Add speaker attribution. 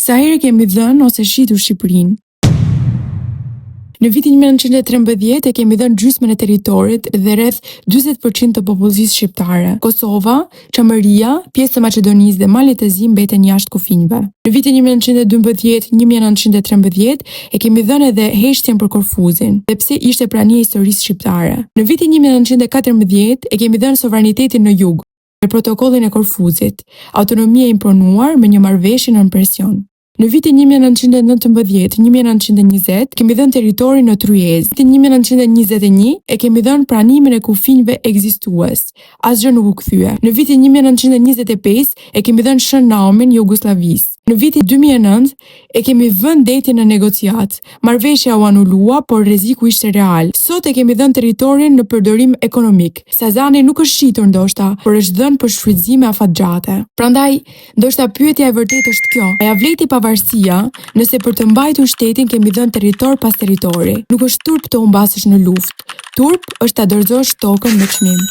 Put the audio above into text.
Speaker 1: Sa herë kemi dhënë ose shitur Shqipërinë? Në vitin 1913 e kemi dhënë gjysmën e territorit dhe rreth 40% të popullisë shqiptare. Kosova, Çamëria, pjesë të Maqedonisë dhe Malit të Zi mbeten jashtë kufinjve. Në vitin 1912-1913 e kemi dhënë edhe heshtjen për Korfuzin, dhe pse ishte prania e historisë shqiptare. Në vitin 1914 e kemi dhënë sovranitetin në jug, me protokollin e Korfuzit, autonomia imponuar me një marrëveshje nën presion. Në vitin 1919-1920 kemi dhënë territorin në Tryezë. Në vitin 1921 e kemi dhënë pranimin e kufinjve ekzistues. Asgjë nuk u kthye. Në vitin 1925 e kemi dhënë Shën Naumin Jugosllavisë. Në vitin 2009 e kemi vënë detin në negociat. Marrëveshja u anulua, por rreziku ishte real. Sot e kemi dhënë territorin në përdorim ekonomik. Sazani nuk është shitur ndoshta, por është dhënë për shfrytëzime afatgjate. Prandaj, ndoshta pyetja e vërtetë është kjo: a ja vleti pavarësia nëse për të mbajtur shtetin kemi dhënë territor pas territori? Nuk është turp të humbasësh në luftë. Turp është ta dorëzosh tokën me çmim.